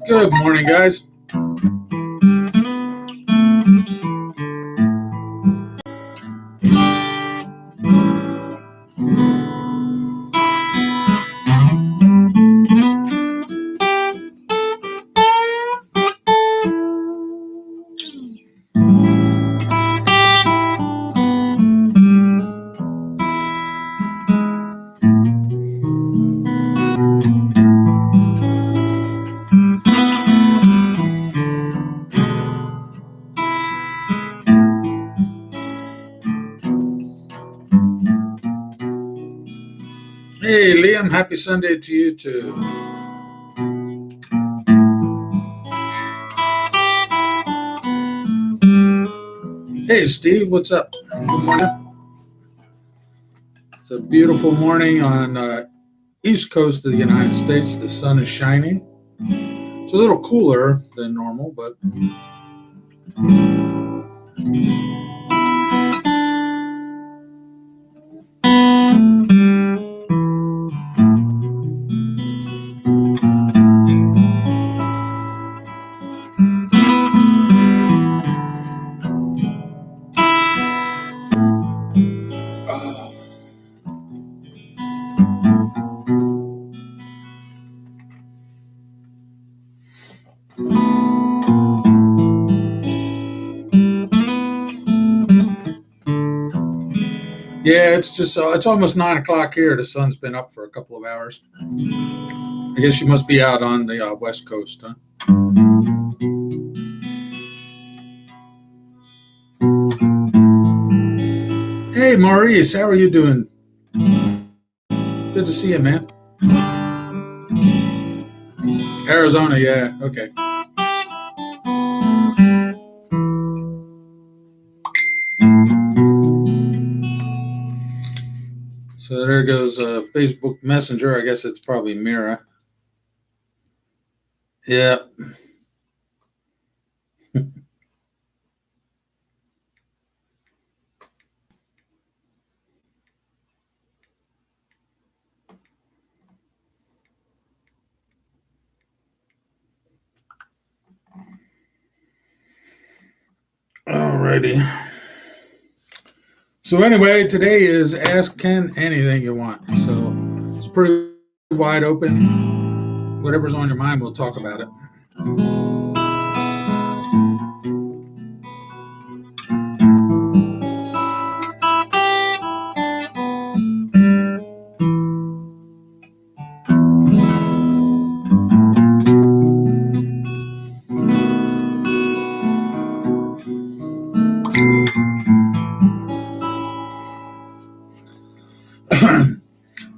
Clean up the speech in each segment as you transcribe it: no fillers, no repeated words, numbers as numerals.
Good morning, guys. Hey, Liam, happy Sunday to you too. Hey, Steve, what's up? Good morning. It's a beautiful morning on east coast of the United States. The sun is shining. It's a little cooler than normal, but yeah, it's just it's almost 9 o'clock here. The sun's been up for a couple of hours. I guess you must be out on the west coast, huh? Hey, Maurice, how are you doing? Good to see you, man. Arizona, yeah, okay. So there goes Facebook Messenger. I guess it's probably Mira. Yeah. Alrighty. So anyway, today is Ask Ken Anything You Want. So it's pretty wide open. Whatever's on your mind, we'll talk about it.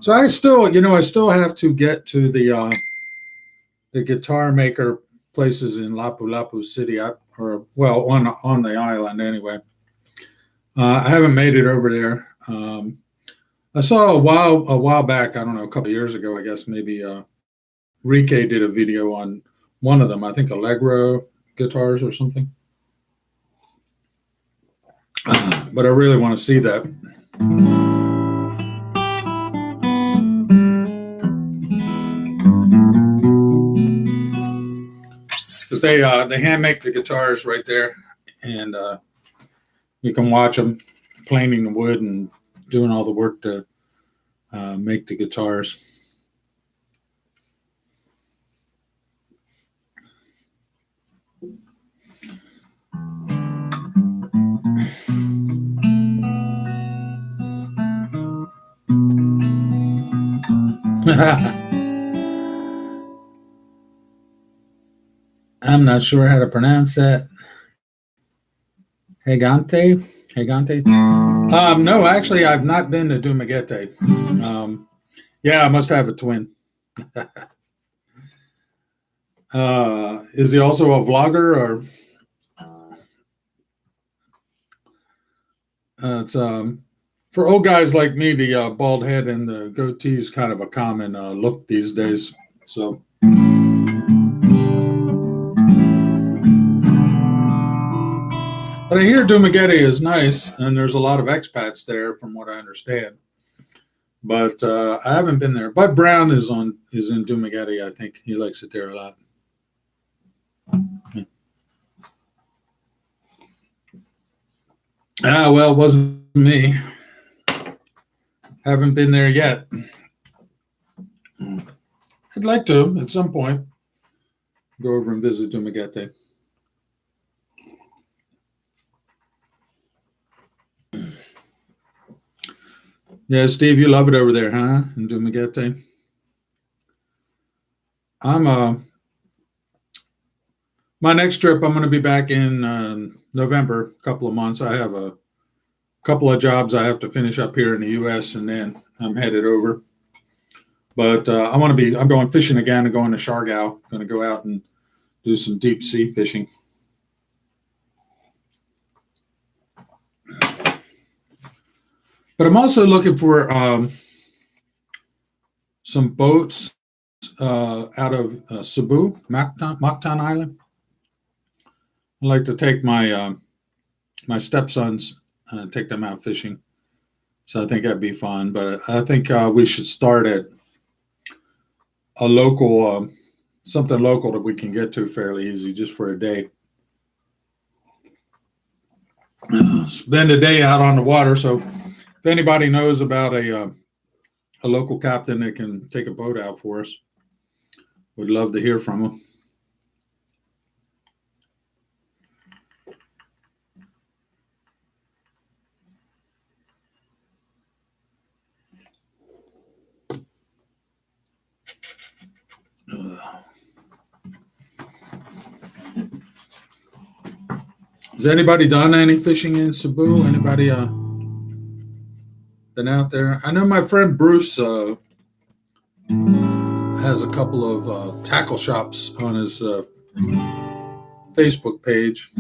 So I still have to get to the guitar maker places in Lapu-Lapu City, or well, on the island anyway. I haven't made it over there. I saw a while back. I don't know, a couple of years ago, I guess maybe. Rike did a video on one of them. I think Allegro guitars or something. But I really want to see that. Because they hand make the guitars right there, and you can watch them planing the wood and doing all the work to make the guitars. I'm not sure how to pronounce that. Hegante? No, actually, I've not been to Dumaguete. Yeah, I must have a twin. Is he also a vlogger, or it's for old guys like me, the bald head and the goatee is kind of a common look these days. So But I hear Dumaguete is nice, and there's a lot of expats there, from what I understand. But I haven't been there. Bud Brown is in Dumaguete. I think he likes it there a lot. Ah, well, it wasn't me. Haven't been there yet. I'd like to at some point go over and visit Dumaguete. Yeah, Steve, you love it over there, huh? In Dumaguete. I'm my next trip. I'm going to be back in November. A couple of months. I have a couple of jobs I have to finish up here in the U.S. and then I'm headed over. But I want to be. I'm going fishing again and going to Siargao. Going to go out and do some deep sea fishing. But I'm also looking for some boats out of Cebu, Mactan Island. I'd like to take my stepsons and take them out fishing. So I think that'd be fun. But I think we should start at a local, something local that we can get to fairly easy, just for a day. Spend a day out on the water. So if anybody knows about a local captain that can take a boat out for us, would love to hear from them. Has anybody done any fishing in Cebu? Anybody been out there? I know my friend Bruce has a couple of tackle shops on his Facebook page,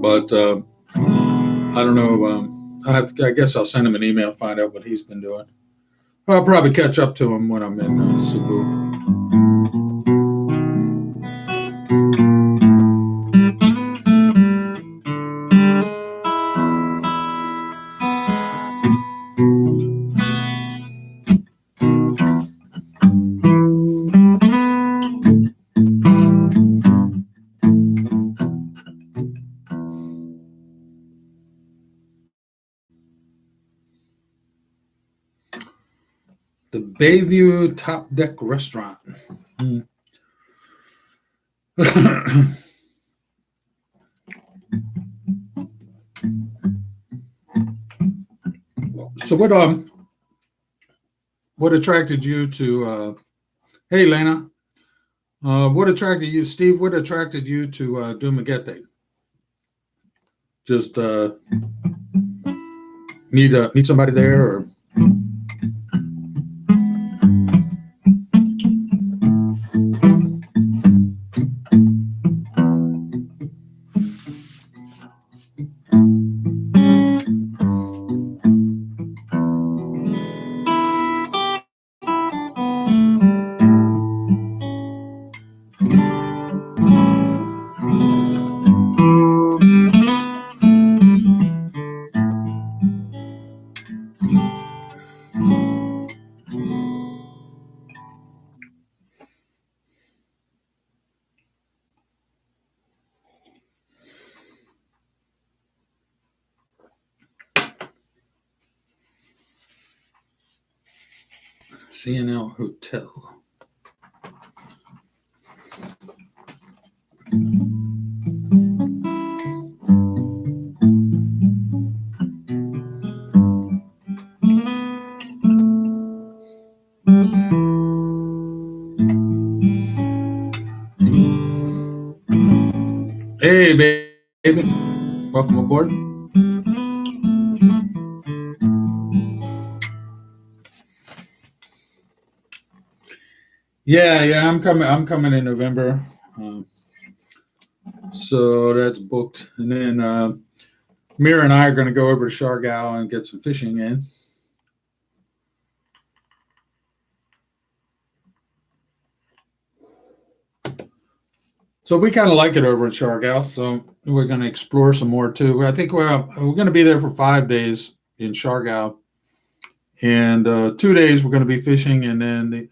but I don't know. I guess I'll send him an email, find out what he's been doing. I'll probably catch up to him when I'm in Cebu. The Bayview Top Deck Restaurant. So what attracted you to? Hey, Lena. What attracted you, Steve? What attracted you to Dumaguete? Just need somebody there, or? CNL Hotel. Hey, baby. Welcome aboard. Yeah, I'm coming. I'm coming in November, so that's booked. And then Mira and I are going to go over to Siargao and get some fishing in. So we kind of like it over in Siargao. So we're going to explore some more too. I think we're going to be there for 5 days in Siargao, and 2 days we're going to be fishing, and then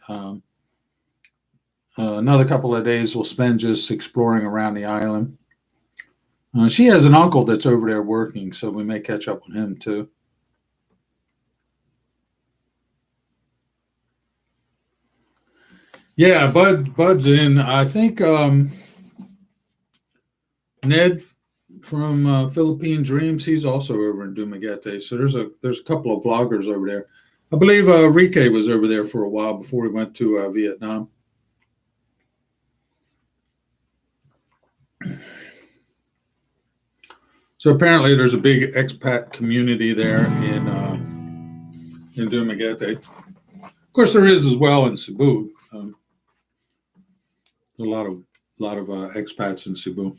another couple of days we'll spend just exploring around the island. She has an uncle that's over there working, so we may catch up with him too. Yeah, Bud's in. I think Ned from Philippine Dreams, he's also over in Dumaguete. So there's a couple of vloggers over there. I believe Rike was over there for a while before he went to Vietnam. So apparently there's a big expat community there in Dumaguete. Of course, there is as well in Cebu. A lot of expats in Cebu.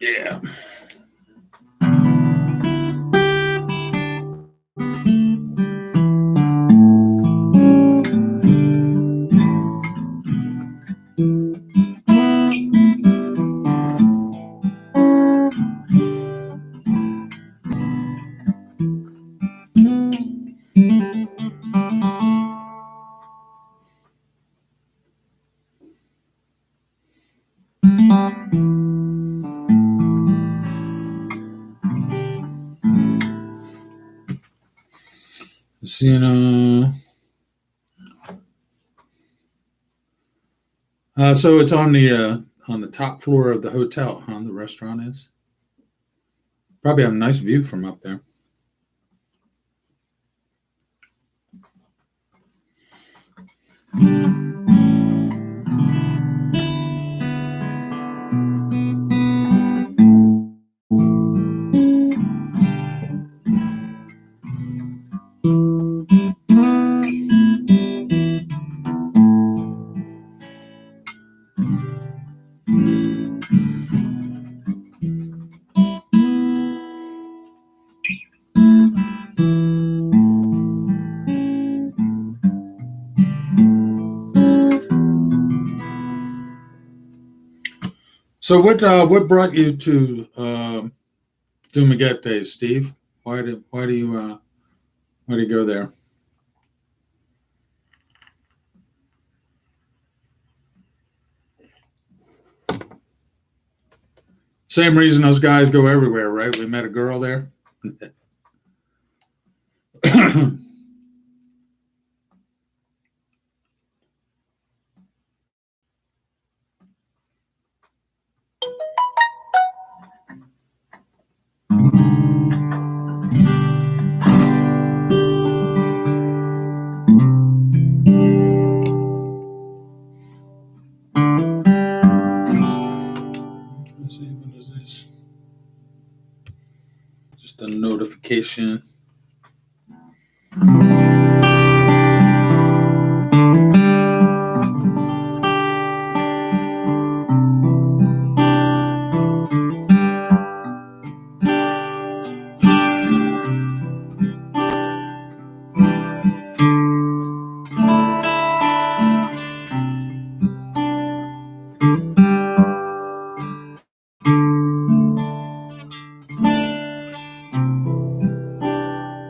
Yeah. So it's on the top floor of the hotel, huh? The restaurant is. Probably have a nice view from up there. So what brought you to Dumaguete, Steve? Why do you go there? Same reason those guys go everywhere, right? We met a girl there. What is this? Just a notification.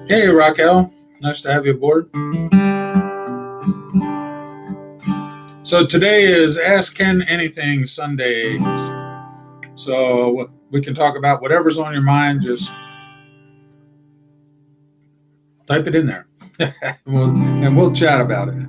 Hey, Raquel. Nice to have you aboard. So today is Ask Ken Anything Sunday. So we can talk about whatever's on your mind. Just type it in there, and we'll chat about it.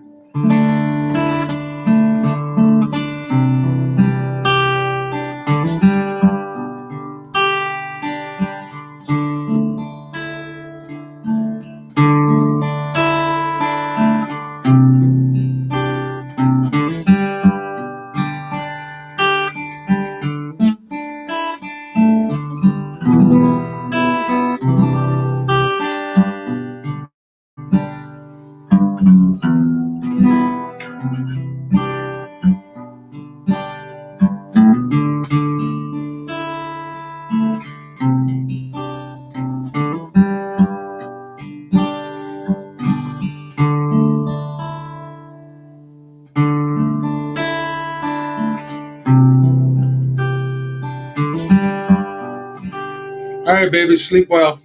right, baby. Sleep well.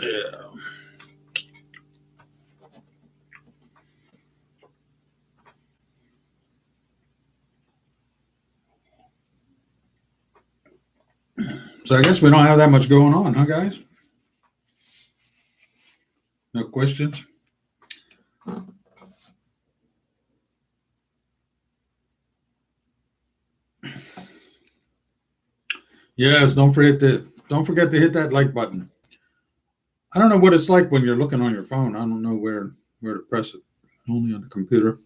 Yeah. So I guess we don't have that much going on, huh, guys? No questions. Yes, don't forget to hit that like button. I don't know what it's like when you're looking on your phone. I don't know where to press it. Only on the computer.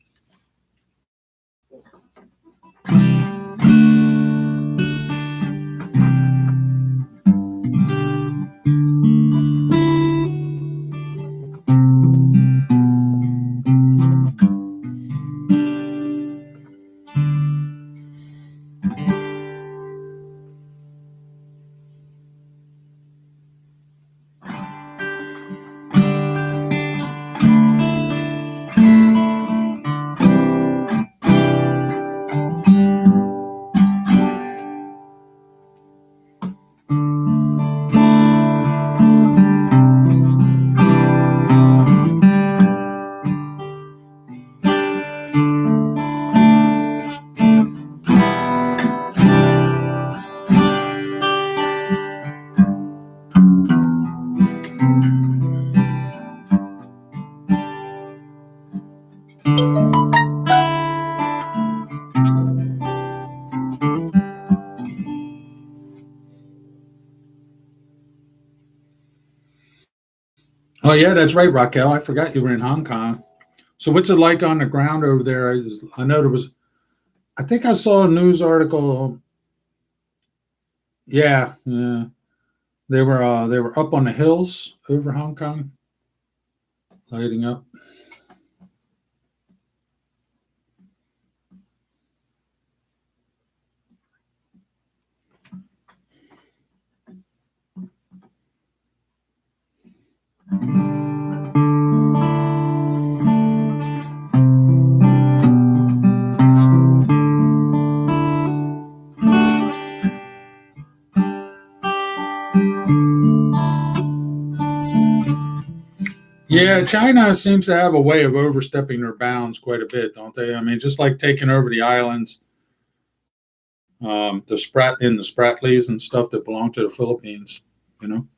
Oh yeah, that's right, Raquel. I forgot you were in Hong Kong. So what's it like on the ground over there? I know there was. I think I saw a news article. Yeah, yeah. They were up on the hills over Hong Kong, lighting up. Yeah, China seems to have a way of overstepping their bounds quite a bit, don't they? I mean, just like taking over the islands, the Spratlys and stuff that belong to the Philippines. You know,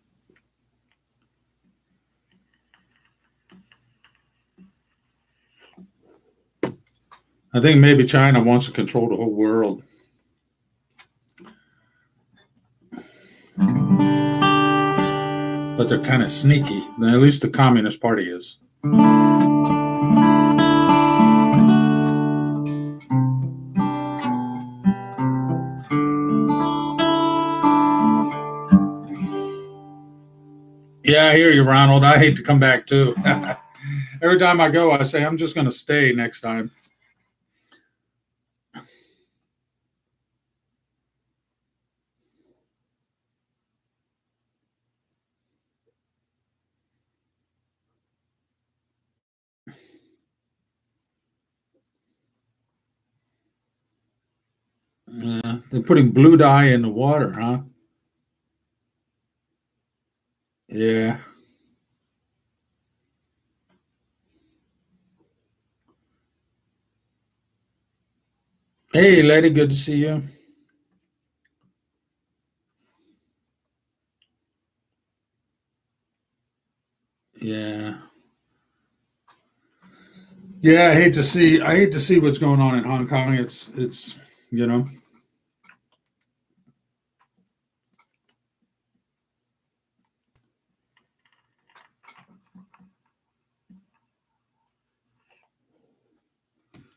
I think maybe China wants to control the whole world, but they're kind of sneaky. At least the Communist Party is. Yeah, I hear you, Ronald. I hate to come back too. Every time I go, I say I'm just going to stay next time. They're putting blue dye in the water, huh? Yeah. Hey, lady, good to see you. Yeah. Yeah, I hate to see what's going on in Hong Kong. It's you know.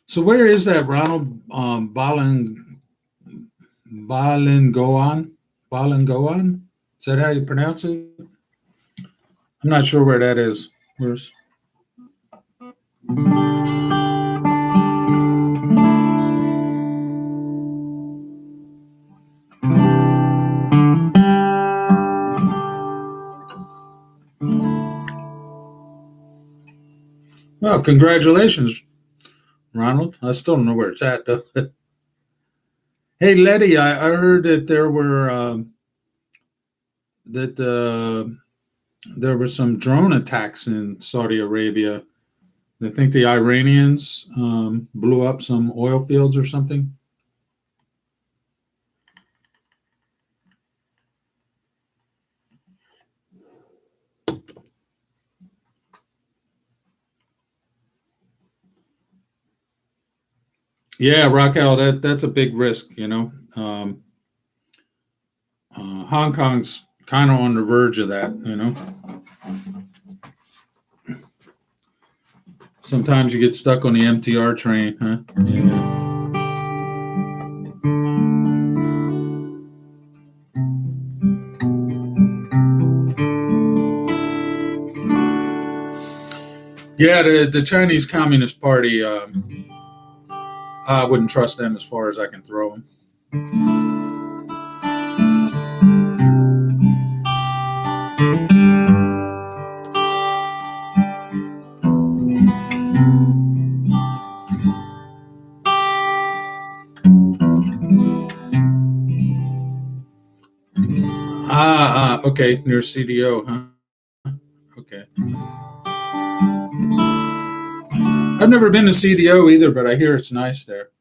So where is that, Ronald? Balingoan? Balingoan? Is that how you pronounce it? I'm not sure where that is. Where's Well, congratulations, Ronald. I still don't know where it's at, though. Hey, Letty, I heard that that there were some drone attacks in Saudi Arabia. I think the Iranians blew up some oil fields or something. Yeah, Raquel, that's a big risk, you know. Hong Kong's kind of on the verge of that, you know. Sometimes you get stuck on the MTR train, huh? Yeah. Yeah, the Chinese Communist Party, I wouldn't trust them as far as I can throw them. Okay, near CDO, huh? Okay. I've never been to CDO either, but I hear it's nice there.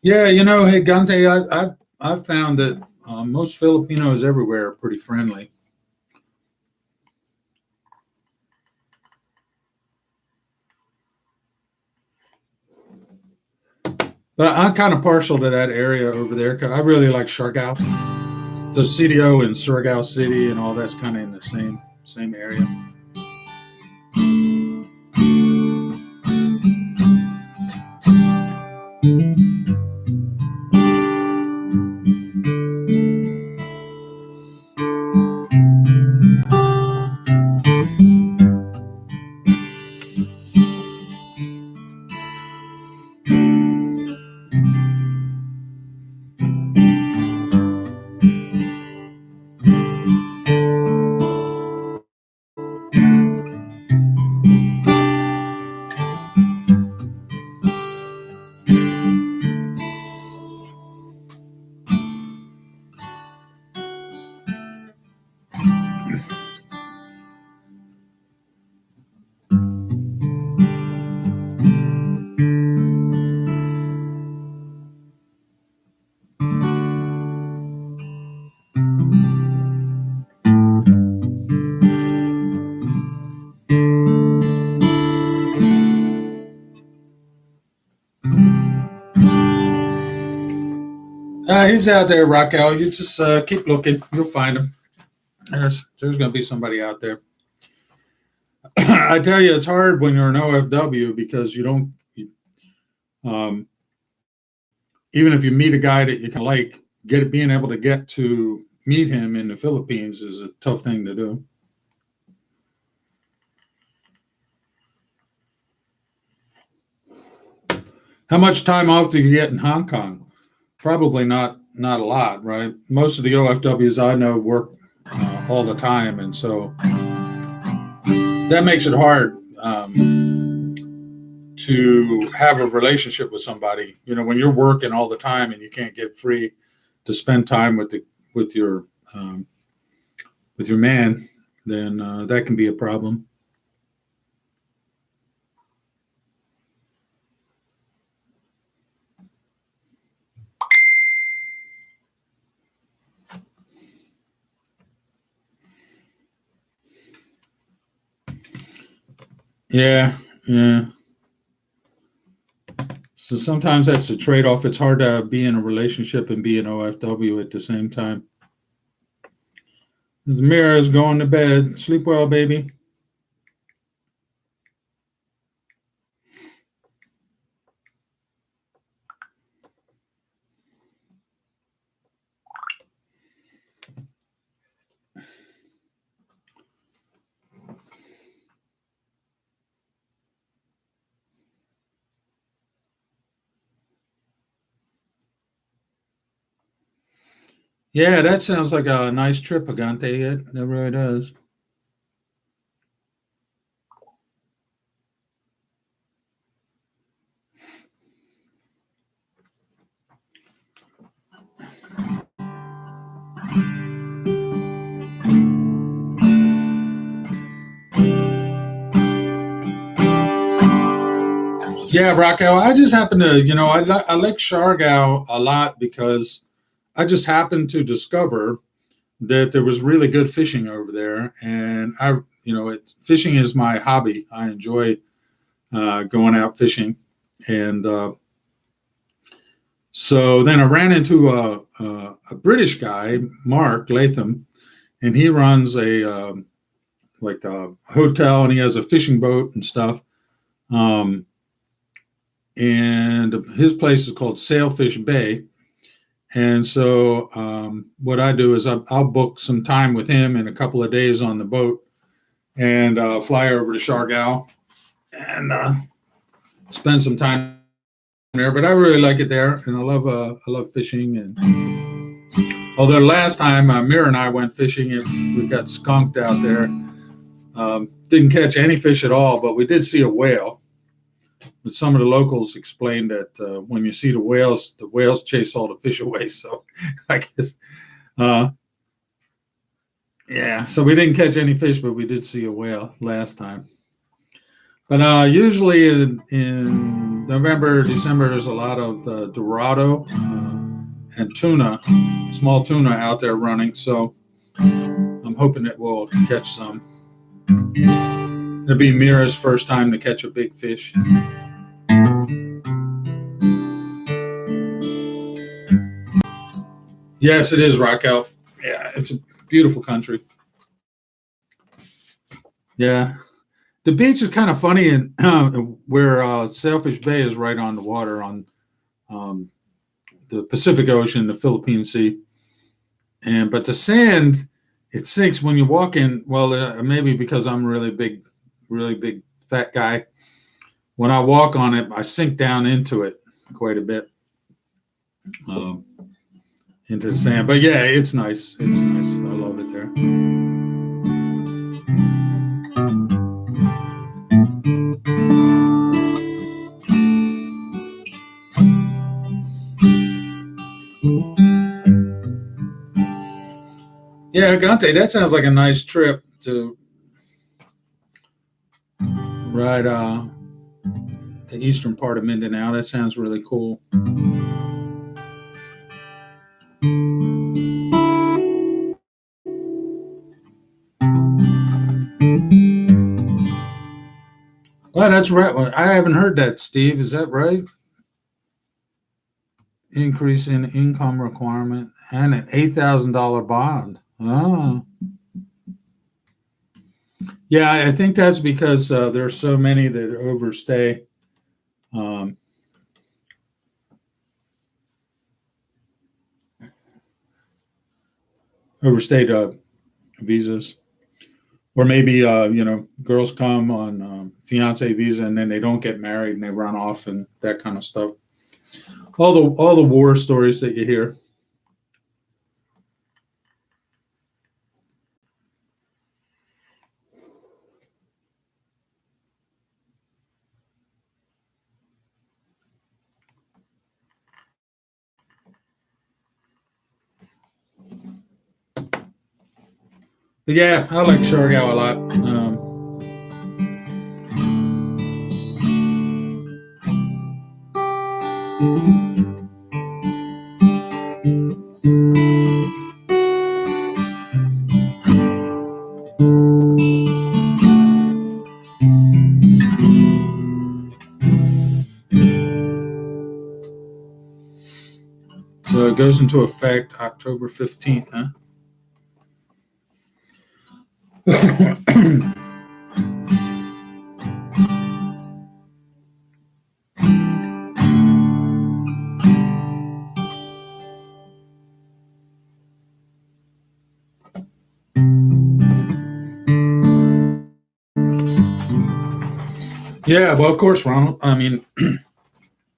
Yeah, you know, hey Gante, I've found that most Filipinos everywhere are pretty friendly. But I'm kind of partial to that area over there because I really like Siargao. The CDO in Surigao City and all that's kind of in the same area. He's out there, Raquel. You just keep looking. You'll find him. There's going to be somebody out there. I tell you, it's hard when you're an OFW because you don't. Um, Even if you meet a guy that you can like, being able to get to meet him in the Philippines is a tough thing to do. How much time off do you get in Hong Kong? Probably not a lot, right? Most of the OFWs I know work all the time, and so that makes it hard to have a relationship with somebody. When you're working all the time and you can't get free to spend time with your um, with your man, then that can be a problem. Yeah, yeah. So sometimes that's a trade-off. It's hard to be in a relationship and be an OFW at the same time. Mira is going to bed. Sleep well, baby. Yeah, that sounds like a nice trip, Agante. It really does. Yeah, Raquel, I just happen to, I like Shargao a lot because I just happened to discover that there was really good fishing over there. And fishing is my hobby. I enjoy going out fishing. And so then I ran into a British guy, Mark Latham, and he runs like a hotel and he has a fishing boat and stuff. Um, and his place is called Sailfish Bay. And so what I do is I'll book some time with him in a couple of days on the boat and fly over to Shargao and spend some time there. But I really like it there, and I love fishing. And although last time Mira and I went fishing, we got skunked out there. Didn't catch any fish at all, but we did see a whale. But some of the locals explained that when you see the whales chase all the fish away. So I guess, uh, yeah. So we didn't catch any fish, but we did see a whale last time. But usually in November, December, there's a lot of Dorado and tuna, small tuna out there running. So I'm hoping that we'll catch some. It'll be Mira's first time to catch a big fish. Yes, it is, Raquel. Yeah, it's a beautiful country. Yeah. The beach is kind of funny, and where Sailfish Bay is right on the water on um, the Pacific Ocean, the Philippine Sea, and but the sand it sinks when you walk in. Well, maybe because I'm really big fat guy. When I walk on it, I sink down into it quite a bit, um, into the sand. But yeah, it's nice. It's nice. I love it there. Yeah, Gante, that sounds like a nice trip to ride the eastern part of Mindanao. That sounds really cool. Well, that's right. Well, I haven't heard that, Steve. Is that right? Increase in income requirement and an $8,000 bond. Oh, yeah. I think that's because there are so many that overstay. Um, Overstayed visas, or maybe girls come on fiance visa and then they don't get married and they run off and that kind of stuff. All the war stories that you hear. But yeah, I like Siargao a lot. So it goes into effect October 15th, huh? Yeah, well, of course, Ronald. I mean,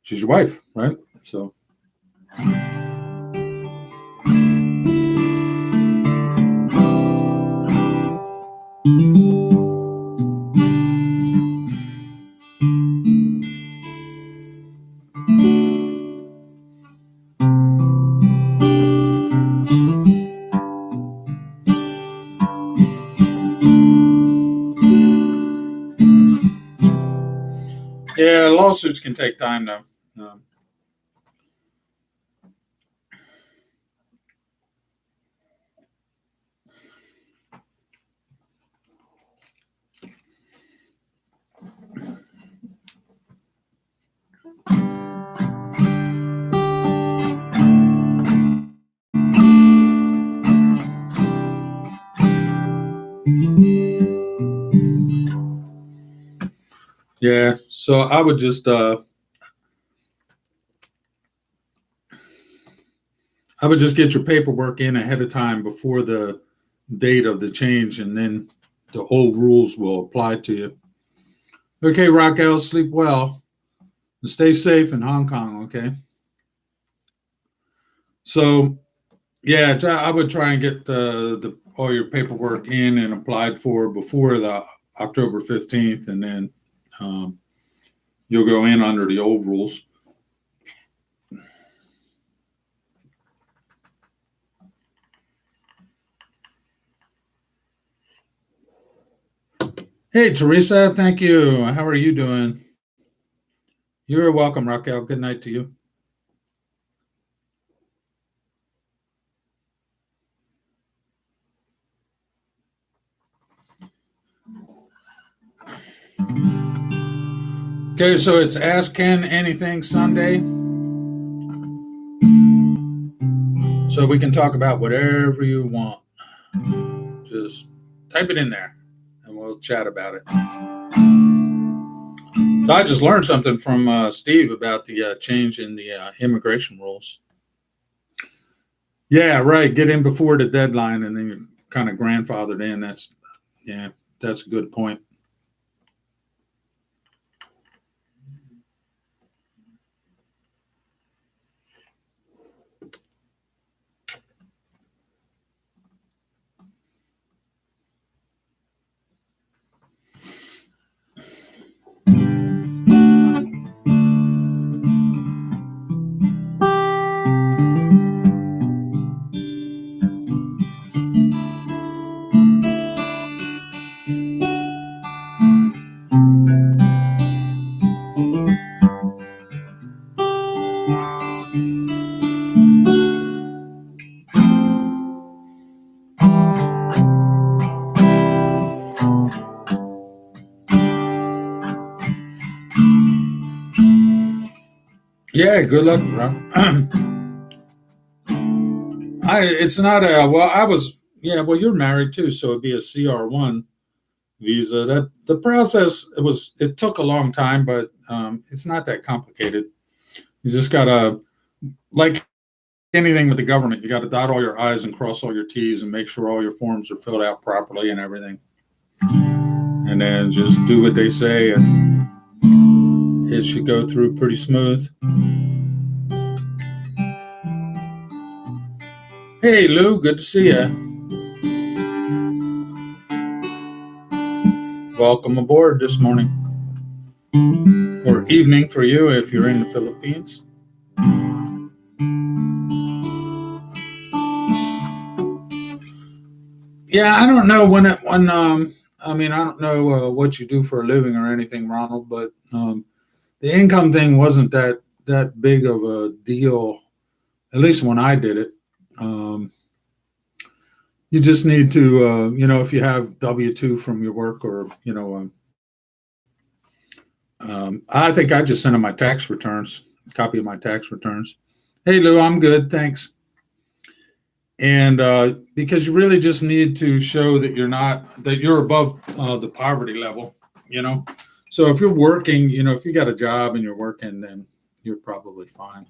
she's your wife, right? So, yeah, lawsuits can take time, though. Um, yeah, so I would just get your paperwork in ahead of time before the date of the change, and then the old rules will apply to you. Okay, Raquel, sleep well. And stay safe in Hong Kong, okay? So, yeah, I would try and get the all your paperwork in and applied for before the October 15th, and then um, you'll go in under the old rules. Hey, Teresa, thank you. How are you doing? You're welcome, Raquel. Good night to you. Okay, so it's Ask Ken Anything Sunday. So we can talk about whatever you want. Just type it in there and we'll chat about it. So I just learned something from Steve about the change in the immigration rules. Yeah, right. Get in before the deadline and then you're kind of grandfathered in. Yeah, that's a good point. Yeah, good luck, bro. It's not yeah, well, you're married too, so it'd be a CR1 visa. That the process it took a long time, but it's not that complicated. You just gotta, like anything with the government, you got to dot all your I's and cross all your T's and make sure all your forms are filled out properly and everything. And then just do what they say, and it should go through pretty smooth. Hey, Lou, good to see you. Welcome aboard this morning or evening for you if you're in the Philippines. Yeah, I don't know when I mean, I don't know what you do for a living or anything, Ronald, but the income thing wasn't that big of a deal, at least when I did it. Um, you just need to, if you have W-2 from your work, or I think I just sent them my tax returns, copy of my tax returns. Hey, Lou, I'm good, thanks. And because you really just need to show that you're above the poverty level, you know. So if you're working, if you got a job and you're working, then you're probably fine.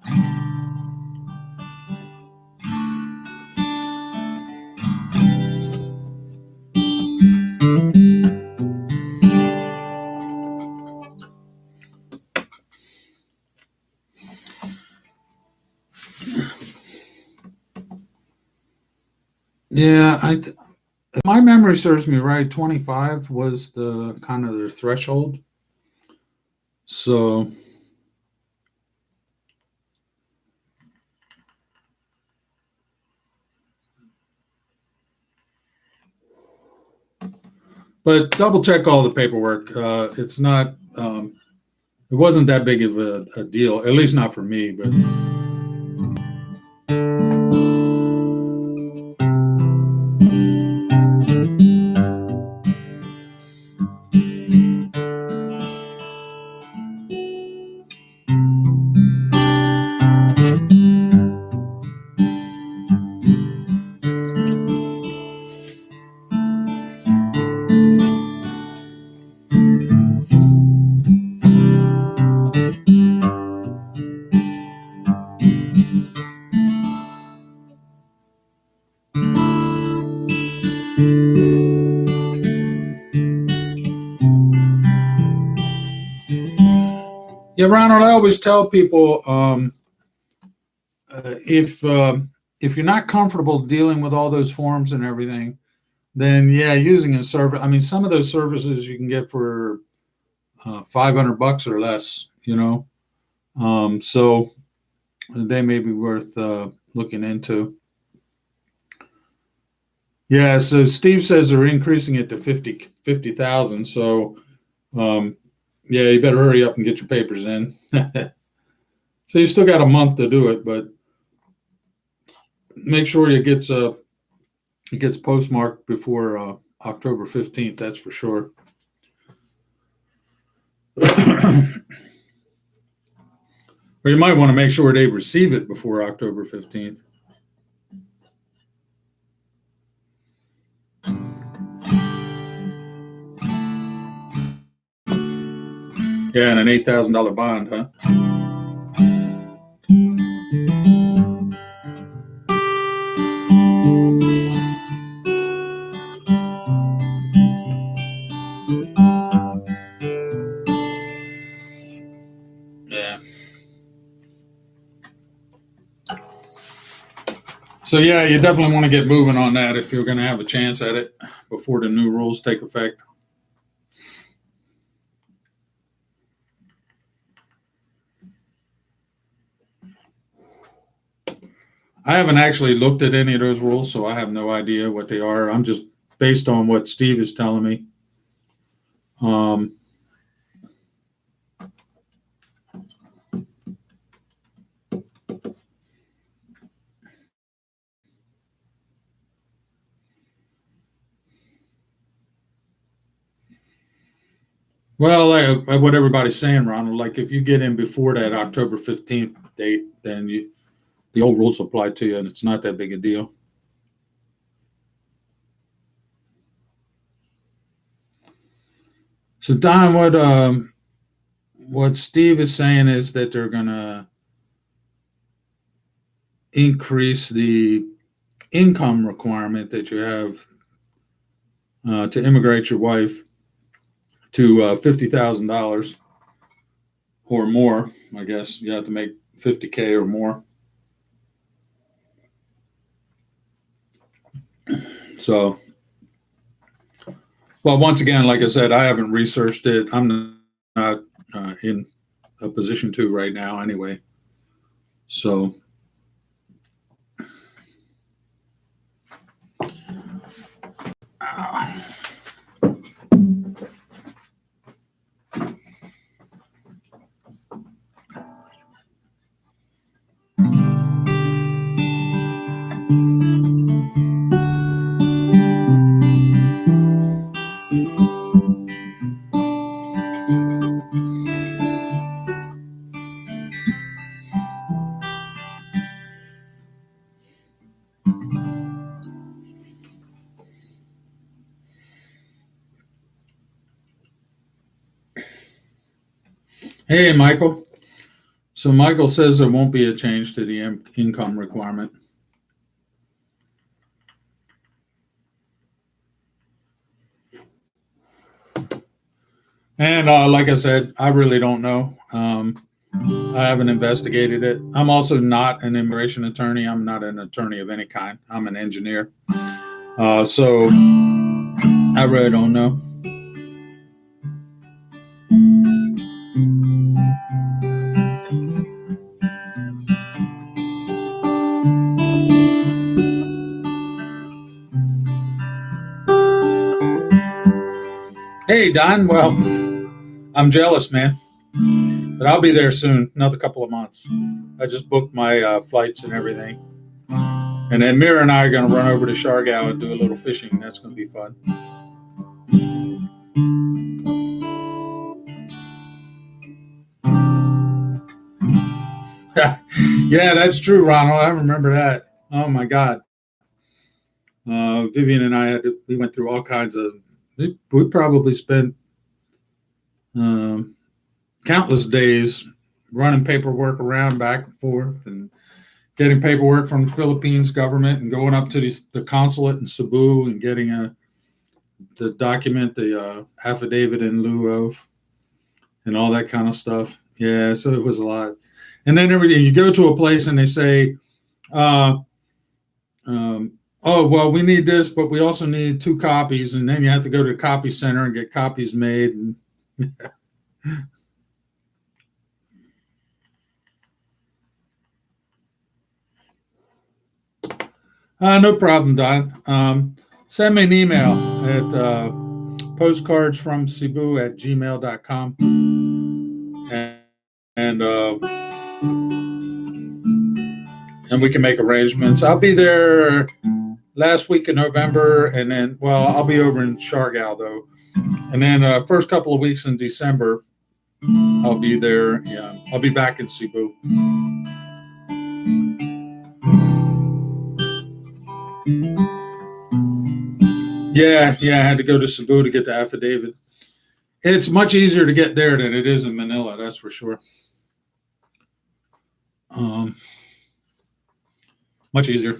Yeah, if my memory serves me right, 25 was the kind of their threshold. So, but double check all the paperwork. It's not, it wasn't that big of a deal, at least not for me. But yeah, Ronald, I always tell people uh, if um, if you're not comfortable dealing with all those forms and everything, then yeah, using a service. I mean, some of those services you can get for $500 or less. So they may be worth looking into. Yeah. So Steve says they're increasing it to 50,000. So um, yeah, you better hurry up and get your papers in. So you still got a month to do it, but make sure it gets postmarked before October 15th. That's for sure. Or you might want to make sure they receive it before October 15th. Yeah, and an $8,000 bond, huh? Yeah. So yeah, you definitely want to get moving on that if you're going to have a chance at it before the new rules take effect. I haven't actually looked at any of those rules, so I have no idea what they are. I'm just based on what Steve is telling me. Um, well, what everybody's saying, Ronald, like if you get in before that October 15th date, then the old rules apply to you, and it's not that big a deal. So Don, what Steve is saying is that they're going to increase the income requirement that you have to immigrate your wife to $50,000 or more. I guess you have to make 50K or more. So, well, once again, like I said, I haven't researched it. I'm not in a position to right now, anyway. So, Hey, Michael. So Michael says there won't be a change to the income requirement. And like I said, I really don't know. I haven't investigated it. I'm also not an immigration attorney. I'm not an attorney of any kind. I'm an engineer. So I really don't know. Hey, Don. Well, I'm jealous, man. But I'll be there soon, another couple of months. I just booked my flights and everything. And then Mira and I are going to run over to Siargao and do a little fishing. That's going to be fun. Yeah, that's true, Ronald. I remember that. Oh, my God. Vivian and we went through all kinds of, we probably spent countless days running paperwork around back and forth and getting paperwork from the Philippines government and going up to the consulate in Cebu and getting the document, the affidavit in lieu of, and all that kind of stuff. Yeah, so it was a lot. And then everything, you go to a place and they say, oh, well, we need this, but we also need 2 copies. And then you have to go to the copy center and get copies made. And no problem, Don. Send me an email at postcardsfromcebu@gmail.com. And we can make arrangements. I'll be there last week in November, and then, well, I'll be over in Siargao, though. And then first couple of weeks in December, I'll be there. Yeah, I'll be back in Cebu. Yeah, I had to go to Cebu to get the affidavit. It's much easier to get there than it is in Manila, that's for sure. Much easier.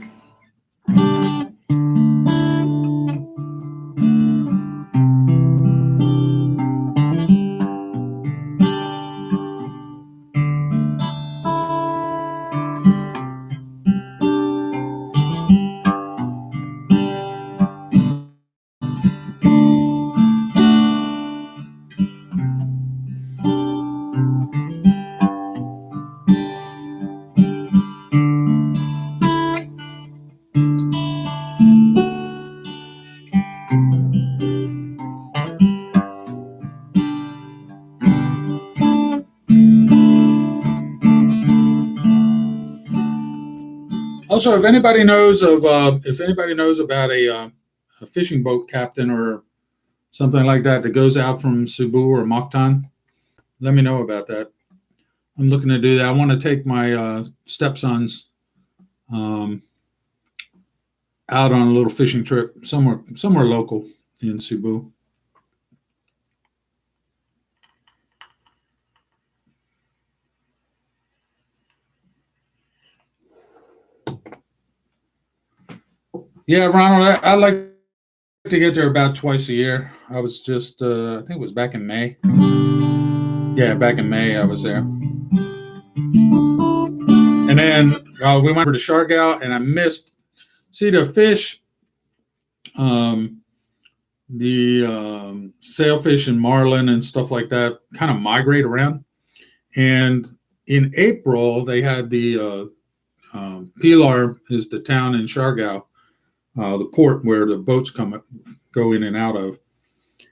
Also, if anybody knows about a fishing boat captain or something like that goes out from Cebu or Mactan, let me know about that. I'm looking to do that. I want to take my stepsons out on a little fishing trip somewhere local in Cebu. Yeah, Ronald, I like to get there about twice a year. I was just, I think it was back in May. Yeah, back in May I was there. And then we went over to Siargao, and I missed, see the fish, the sailfish and marlin and stuff like that kind of migrate around. And in April, they had the Pilar is the town in Siargao. the port where the boats go in and out of.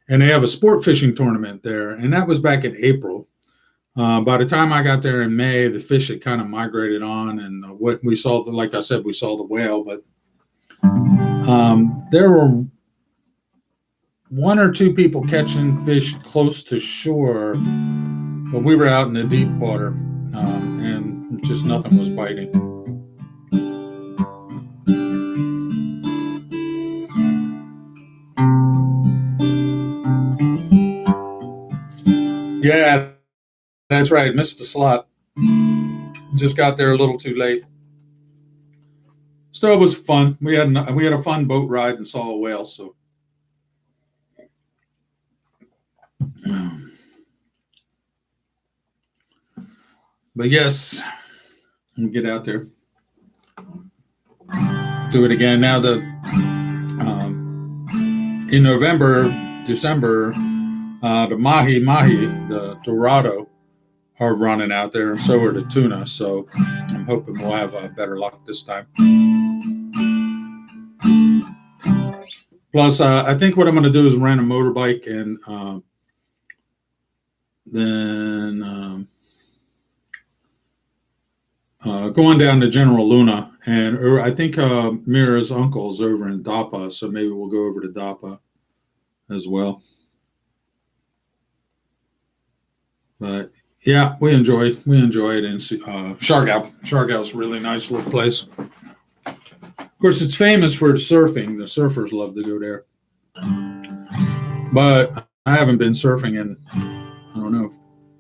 And they have a sport fishing tournament there, and that was back in April. By the time I got there in May, the fish had kind of migrated on, and what we saw, like I said, we saw the whale, but there were one or two people catching fish close to shore, but we were out in the deep water, and just nothing was biting. Yeah, that's right. Missed the slot. Just got there a little too late. Still, it was fun. We had a fun boat ride and saw a whale. So, but yes, we'll get out there. Do it again. Now in November, December, the mahi, the dorado, are running out there, and so are the tuna. So I'm hoping we'll have better luck this time. Plus, I think what I'm going to do is rent a motorbike and then go on down to General Luna. And I think Mira's uncle is over in Dapa, so maybe we'll go over to Dapa as well. But yeah, we enjoyed it in Siargao. Siargao's a really nice little place. Of course, it's famous for surfing. The surfers love to go there. But I haven't been surfing in, I don't know,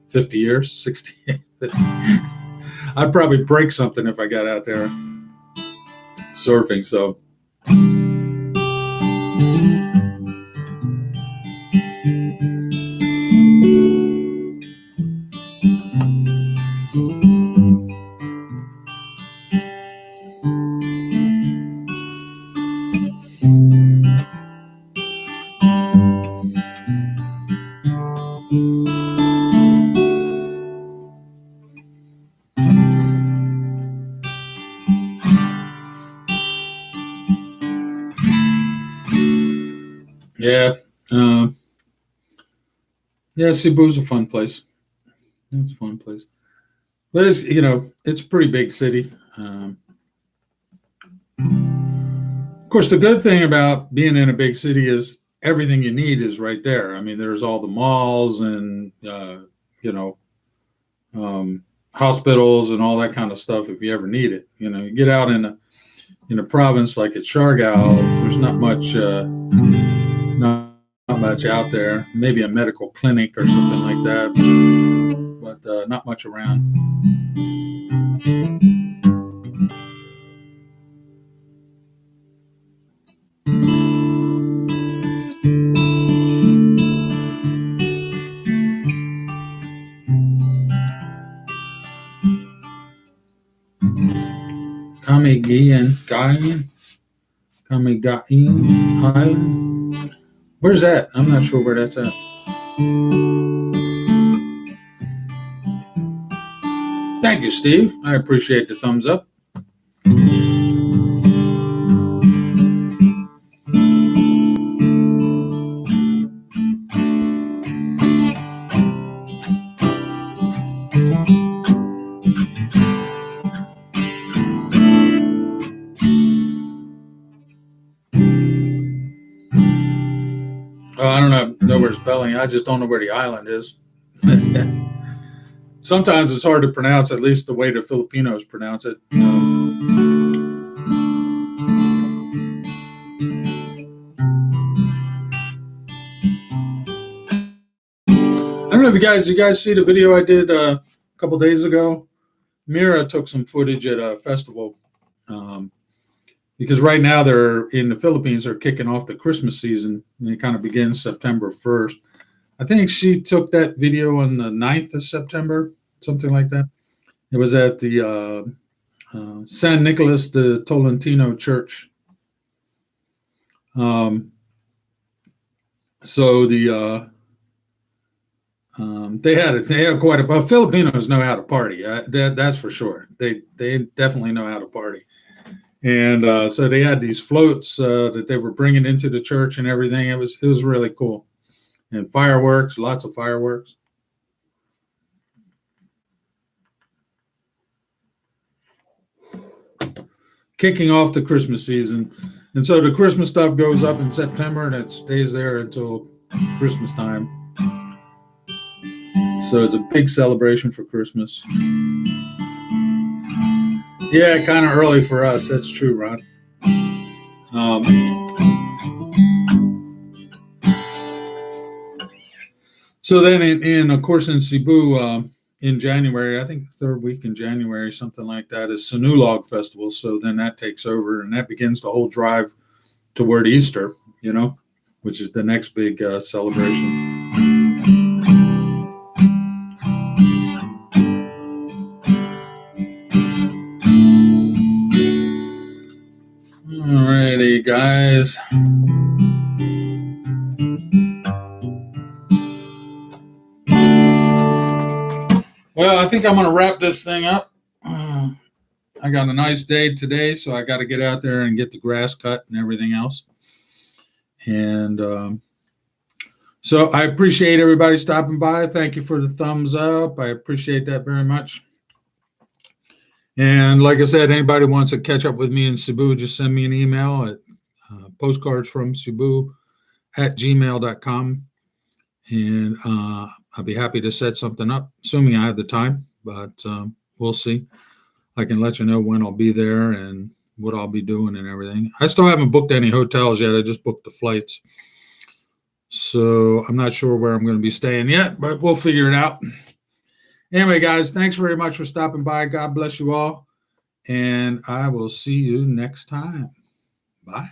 50 years, 60, 50. I'd probably break something if I got out there surfing. So. Yeah. Yeah, Cebu's a fun place. It's a fun place. But it's, it's a pretty big city. Of course, the good thing about being in a big city is everything you need is right there. I mean, there's all the malls and, hospitals and all that kind of stuff if you ever need it. You get out in a province like at Siargao, there's not much out there. Maybe a medical clinic or something like that, but not much around. Camiguin Island. Where's that? I'm not sure where that's at. Thank you, Steve. I appreciate the thumbs up. I don't know where spelling. I just don't know where the island is. Sometimes it's hard to pronounce, at least the way the Filipinos pronounce it. I don't know if you guys see the video I did a couple days ago. Mira took some footage at a festival. Because right now they're in the Philippines, they're kicking off the Christmas season, and it kind of begins September 1st. I think she took that video on the 9th of September, something like that. It was at the San Nicolas de Tolentino Church. So they had quite a. Filipinos know how to party. That's for sure. They definitely know how to party. And so they had these floats that they were bringing into the church and everything. It was really cool. And fireworks, lots of fireworks. Kicking off the Christmas season. And so the Christmas stuff goes up in September and it stays there until Christmas time. So it's a big celebration for Christmas. Yeah, kind of early for us. That's true, Ron. So then, of course, in Cebu, in January, I think the third week in January, something like that, is Sinulog Festival. So then that takes over, and that begins the whole drive toward Easter, which is the next big celebration. Alrighty, guys. Well, I think I'm going to wrap this thing up. I got a nice day today, so I got to get out there and get the grass cut and everything else. And so I appreciate everybody stopping by. Thank you for the thumbs up. I appreciate that very much. And like I said, anybody wants to catch up with me in Cebu, just send me an email at postcardsfromcebu@gmail.com. And I'll be happy to set something up, assuming I have the time, but we'll see. I can let you know when I'll be there and what I'll be doing and everything. I still haven't booked any hotels yet. I just booked the flights. So I'm not sure where I'm going to be staying yet, but we'll figure it out. Anyway, guys, thanks very much for stopping by. God bless you all. And I will see you next time. Bye.